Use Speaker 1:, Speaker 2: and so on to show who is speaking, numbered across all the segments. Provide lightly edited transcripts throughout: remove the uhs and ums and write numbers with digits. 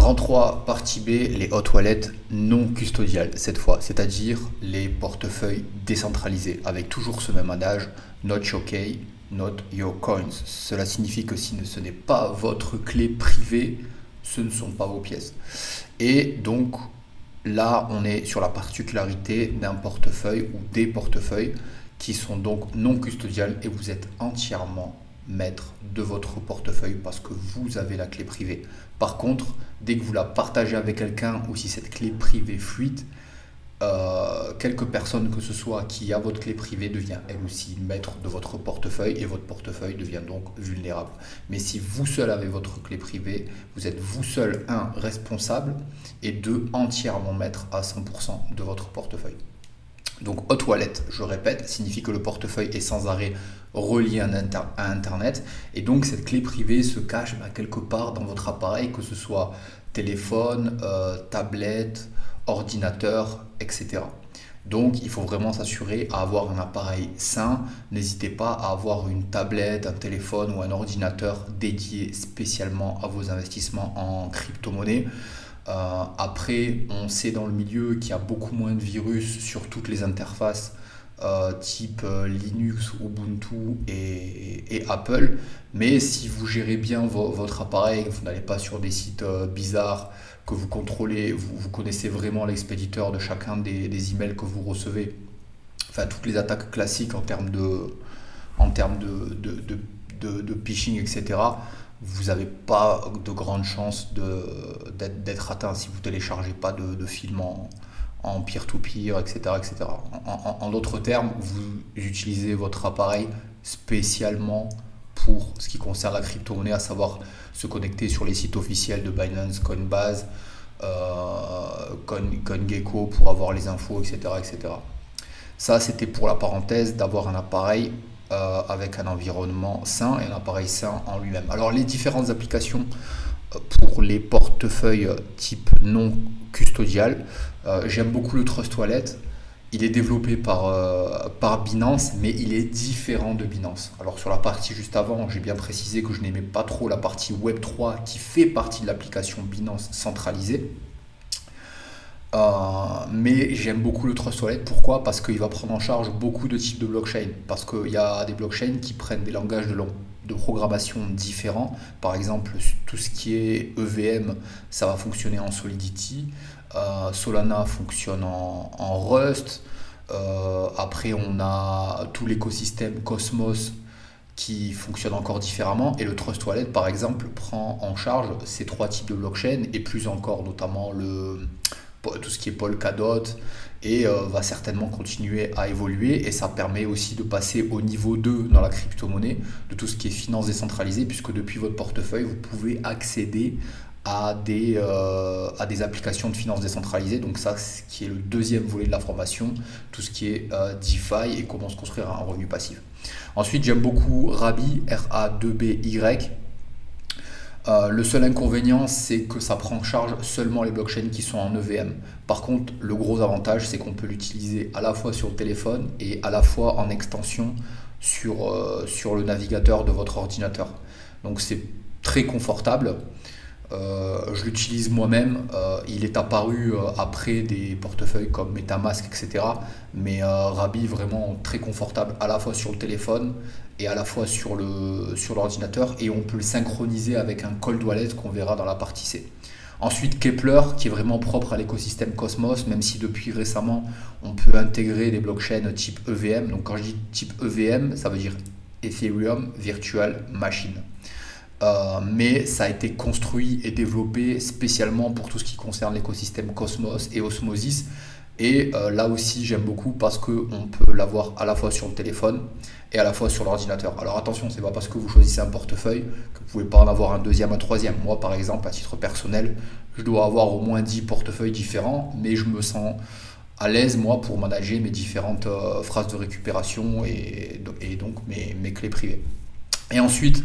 Speaker 1: Rang 3, partie B, les hot wallets non custodiales cette fois, c'est-à-dire les portefeuilles décentralisés, avec toujours ce même adage, not your key, not your coins. Cela signifie que si ce n'est pas votre clé privée, ce ne sont pas vos pièces. Et donc là, on est sur la particularité d'un portefeuille ou des portefeuilles qui sont donc non custodiales et vous êtes entièrement maître de votre portefeuille parce que vous avez la clé privée. Par contre, dès que vous la partagez avec quelqu'un ou si cette clé privée fuite, quelque personne que ce soit qui a votre clé privée devient elle aussi maître de votre portefeuille et votre portefeuille devient donc vulnérable. Mais si vous seul avez votre clé privée, vous êtes vous seul, un, responsable et deux, entièrement maître à 100% de votre portefeuille. Donc hot wallet, je répète, signifie que le portefeuille est sans arrêt relié à Internet et donc cette clé privée se cache quelque part dans votre appareil, que ce soit téléphone, tablette, ordinateur, etc. Donc il faut vraiment s'assurer à avoir un appareil sain. N'hésitez pas à avoir une tablette, un téléphone ou un ordinateur dédié spécialement à vos investissements en crypto-monnaie. Après, on sait dans le milieu qu'il y a beaucoup moins de virus sur toutes les interfaces type Linux, Ubuntu et Apple. Mais si vous gérez bien votre appareil, que vous n'allez pas sur des sites bizarres, que vous contrôlez, vous connaissez vraiment l'expéditeur de chacun des emails que vous recevez, enfin toutes les attaques classiques en termes de phishing, etc., vous n'avez pas de grandes chances d'être atteint si vous ne téléchargez pas de films en peer-to-peer, etc. etc. En d'autres termes, vous utilisez votre appareil spécialement pour ce qui concerne la crypto-monnaie, à savoir se connecter sur les sites officiels de Binance, Coinbase, CoinGecko pour avoir les infos, etc. etc. Ça, c'était pour la parenthèse d'avoir un appareil avec un environnement sain et un appareil sain en lui-même. Alors les différentes applications pour les portefeuilles type non custodial, j'aime beaucoup le Trust Wallet. Il est développé par Binance, mais il est différent de Binance. Alors sur la partie juste avant, j'ai bien précisé que je n'aimais pas trop la partie Web3 qui fait partie de l'application Binance centralisée. Mais j'aime beaucoup le Trust Wallet. Pourquoi? Parce qu'il va prendre en charge beaucoup de types de blockchain. Parce qu'il y a des blockchains qui prennent des langages de programmation différents. Par exemple, tout ce qui est EVM, ça va fonctionner en Solidity. Solana fonctionne en Rust. Après, on a tout l'écosystème Cosmos qui fonctionne encore différemment. Et le Trust Wallet, par exemple, prend en charge ces trois types de blockchain et plus encore, notamment tout ce qui est Polkadot et va certainement continuer à évoluer et ça permet aussi de passer au niveau 2 dans la crypto-monnaie de tout ce qui est finance décentralisée puisque depuis votre portefeuille vous pouvez accéder à des applications de finance décentralisée. Donc ça, ce qui est le deuxième volet de la formation, tout ce qui est DeFi et comment se construire un revenu passif. Ensuite, j'aime beaucoup Rabi, R-A-2-B-Y. Le seul inconvénient, c'est que ça prend en charge seulement les blockchains qui sont en EVM. Par contre, le gros avantage, c'est qu'on peut l'utiliser à la fois sur le téléphone et à la fois en extension sur le navigateur de votre ordinateur. Donc c'est très confortable. Je l'utilise moi-même. Il est apparu après des portefeuilles comme MetaMask, etc. Mais Rabi, vraiment très confortable à la fois sur le téléphone et à la fois sur l'ordinateur. Et on peut le synchroniser avec un cold wallet qu'on verra dans la partie C. Ensuite, Kepler, qui est vraiment propre à l'écosystème Cosmos, même si depuis récemment, on peut intégrer des blockchains type EVM. Donc quand je dis type EVM, ça veut dire Ethereum Virtual Machine. Mais ça a été construit et développé spécialement pour tout ce qui concerne l'écosystème Cosmos et Osmosis. Et là aussi, j'aime beaucoup parce qu'on peut l'avoir à la fois sur le téléphone et à la fois sur l'ordinateur. Alors attention, c'est pas parce que vous choisissez un portefeuille que vous pouvez pas en avoir un deuxième, un troisième. Moi, par exemple, à titre personnel, je dois avoir au moins 10 portefeuilles différents, mais je me sens à l'aise, moi, pour manager mes différentes phrases de récupération et donc mes clés privées. Et ensuite,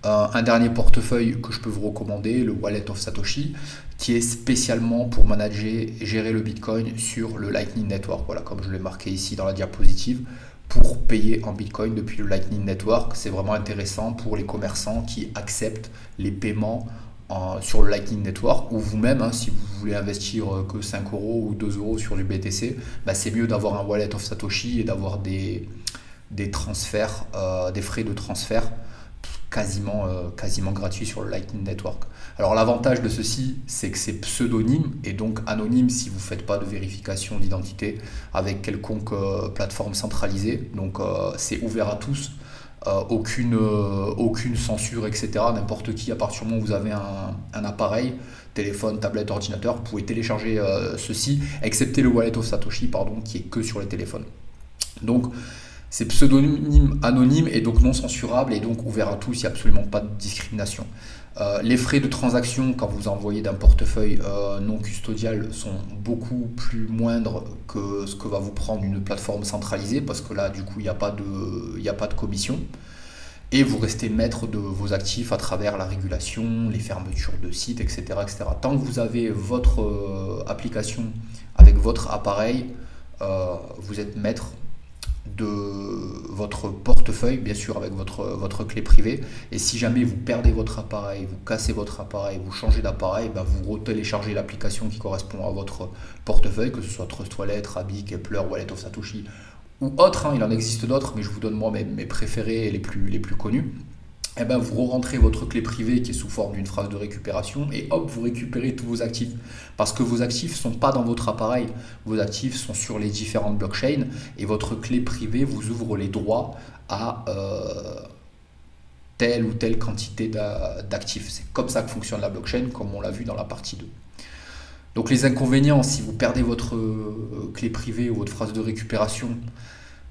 Speaker 1: un dernier portefeuille que je peux vous recommander, le Wallet of Satoshi, qui est spécialement pour manager et gérer le Bitcoin sur le Lightning Network. Voilà, comme je l'ai marqué ici dans la diapositive, pour payer en Bitcoin depuis le Lightning Network. C'est vraiment intéressant pour les commerçants qui acceptent les paiements sur le Lightning Network, ou vous-même, hein, si vous voulez investir que 5 euros ou 2 euros sur du BTC, bah, c'est mieux d'avoir un wallet of Satoshi et d'avoir des transferts, des frais de transfert quasiment gratuits sur le Lightning Network. Alors l'avantage de ceci, c'est que c'est pseudonyme et donc anonyme si vous ne faites pas de vérification d'identité avec quelconque plateforme centralisée. Donc c'est ouvert à tous. Aucune censure, etc. N'importe qui, à partir du moment où vous avez un appareil, téléphone, tablette, ordinateur, vous pouvez télécharger ceci, excepté le wallet of Satoshi, pardon, qui est que sur les téléphones. Donc c'est pseudonyme, anonyme et donc non censurable et donc ouvert à tous, il n'y a absolument pas de discrimination. Les frais de transaction quand vous envoyez d'un portefeuille non custodial sont beaucoup plus moindres que ce que va vous prendre une plateforme centralisée parce que là du coup il n'y a pas de commission et vous restez maître de vos actifs à travers la régulation, les fermetures de sites, etc. etc. Tant que vous avez votre application avec votre appareil, vous êtes maître de votre portefeuille, bien sûr avec votre clé privée. Et si jamais vous perdez votre appareil, vous cassez votre appareil, vous changez d'appareil, ben vous téléchargez l'application qui correspond à votre portefeuille, que ce soit Trust Wallet, Rabbi, Kepler, Wallet of Satoshi ou autre, hein, il en existe d'autres, mais je vous donne moi mes préférés et les plus connus. Et ben vous rentrez votre clé privée qui est sous forme d'une phrase de récupération et hop, vous récupérez tous vos actifs. Parce que vos actifs ne sont pas dans votre appareil, vos actifs sont sur les différentes blockchains et votre clé privée vous ouvre les droits à telle ou telle quantité d'actifs. C'est comme ça que fonctionne la blockchain, comme on l'a vu dans la partie 2. Donc les inconvénients, si vous perdez votre clé privée ou votre phrase de récupération,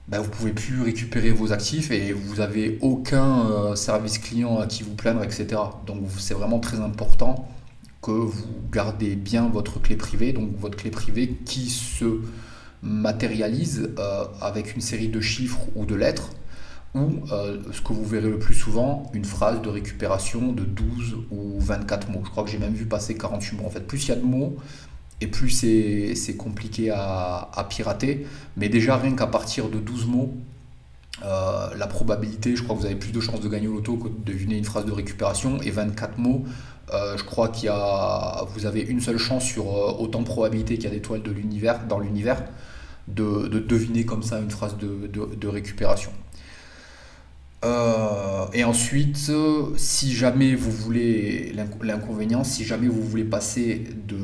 Speaker 1: ben, vous ne pouvez plus récupérer vos actifs et vous n'avez aucun service client à qui vous plaindre, etc. Donc c'est vraiment très important que vous gardez bien votre clé privée, donc votre clé privée qui se matérialise avec une série de chiffres ou de lettres, ou ce que vous verrez le plus souvent, une phrase de récupération de 12 ou 24 mots. Je crois que j'ai même vu passer 48 mots. En fait, plus il y a de mots, et plus c'est compliqué à pirater. Mais déjà, rien qu'à partir de 12 mots, la probabilité, je crois que vous avez plus de chances de gagner au loto que de deviner une phrase de récupération. Et 24 mots, je crois vous avez une seule chance sur autant de probabilités qu'il y a d'étoiles dans l'univers de deviner comme ça une phrase de récupération. Et ensuite, si jamais vous voulez, l'inconvénient, si jamais vous voulez passer de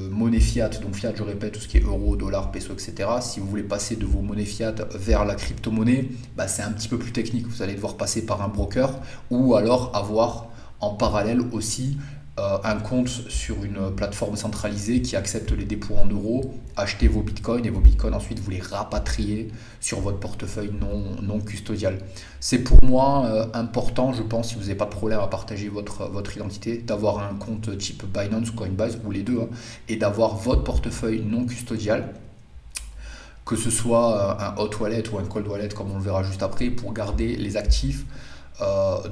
Speaker 1: monnaie fiat, donc fiat, je répète, tout ce qui est euro, dollar, peso, etc., si vous voulez passer de vos monnaies fiat vers la crypto-monnaie, bah, c'est un petit peu plus technique. Vous allez devoir passer par un broker ou alors avoir en parallèle aussi un compte sur une plateforme centralisée qui accepte les dépôts en euros, acheter vos bitcoins et vos bitcoins ensuite vous les rapatriez sur votre portefeuille non custodial. C'est pour moi important, je pense, si vous n'avez pas de problème à partager votre identité, d'avoir un compte type Binance ou Coinbase, ou les deux, hein, et d'avoir votre portefeuille non custodial, que ce soit un hot wallet ou un cold wallet comme on le verra juste après, pour garder les actifs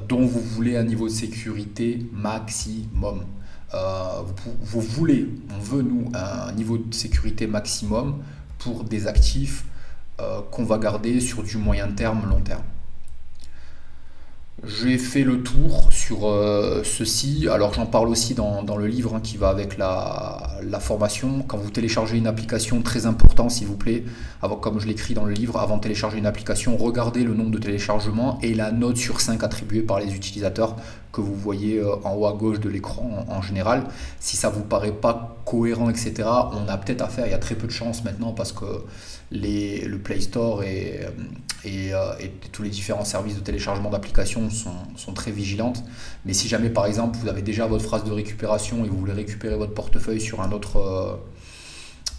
Speaker 1: dont vous voulez un niveau de sécurité maximum. On veut nous un niveau de sécurité maximum pour des actifs qu'on va garder sur du moyen terme, long terme. J'ai fait le tour sur ceci. Alors j'en parle aussi dans le livre, hein, qui va avec la formation. Quand vous téléchargez une application, très important s'il vous plaît, comme je l'écris dans le livre, avant de télécharger une application, regardez le nombre de téléchargements et la note sur 5 attribuée par les utilisateurs que vous voyez en haut à gauche de l'écran en général. Si ça vous paraît pas cohérent, etc., on a peut-être affaire, il y a très peu de chance maintenant parce que le Play Store et tous les différents services de téléchargement d'applications sont très vigilantes. Mais si jamais par exemple vous avez déjà votre phrase de récupération et vous voulez récupérer votre portefeuille sur un autre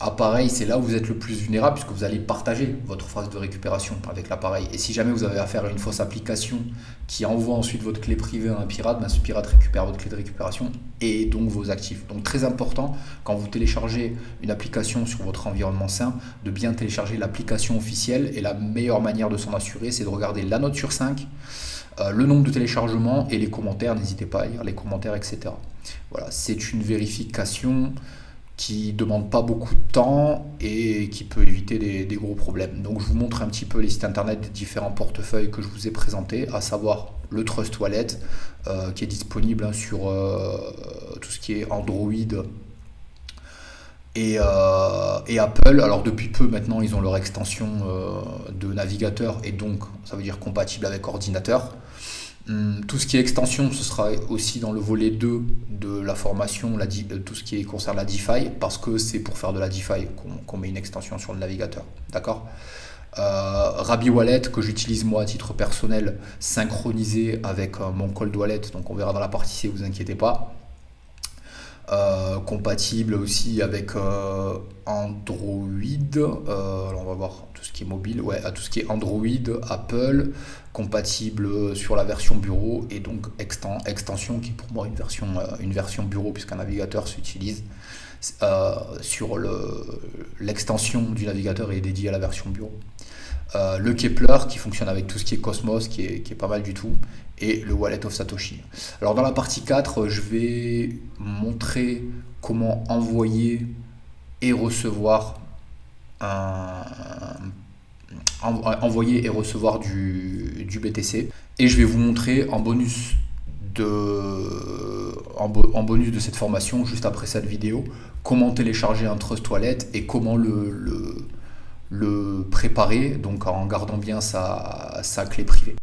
Speaker 1: appareil, c'est là où vous êtes le plus vulnérable puisque vous allez partager votre phrase de récupération avec l'appareil. Et si jamais vous avez affaire à une fausse application qui envoie ensuite votre clé privée à un pirate, ce pirate récupère votre clé de récupération et donc vos actifs. Donc très important, quand vous téléchargez une application sur votre environnement sain, de bien télécharger l'application officielle, et la meilleure manière de s'en assurer, c'est de regarder la note sur 5, le nombre de téléchargements et les commentaires. N'hésitez pas à lire les commentaires, etc. Voilà, c'est une vérification qui ne demande pas beaucoup de temps et qui peut éviter des gros problèmes. Donc je vous montre un petit peu les sites internet des différents portefeuilles que je vous ai présentés, à savoir le Trust Wallet qui est disponible sur tout ce qui est Android et Apple. Alors depuis peu maintenant ils ont leur extension de navigateur et donc ça veut dire compatible avec ordinateur. Tout ce qui est extension, ce sera aussi dans le volet 2 de la formation, tout ce qui concerne la DeFi, parce que c'est pour faire de la DeFi qu'on met une extension sur le navigateur. D'accord. Rabi Wallet, que j'utilise moi à titre personnel, synchronisé avec mon cold wallet, donc on verra dans la partie C, vous inquiétez pas. Compatible aussi avec Android. Alors on va voir tout ce qui est mobile, ouais, à tout ce qui est Android, Apple, compatible sur la version bureau et donc extension qui est pour moi une version bureau puisqu'un navigateur s'utilise sur l'extension du navigateur est dédiée à la version bureau. Le Kepler qui fonctionne avec tout ce qui est Cosmos qui est pas mal du tout et le Wallet of Satoshi. Alors dans la partie 4 je vais montrer comment envoyer et recevoir du BTC et je vais vous montrer en bonus de cette formation juste après cette vidéo comment télécharger un Trust Wallet et comment le préparer, donc en gardant bien sa clé privée.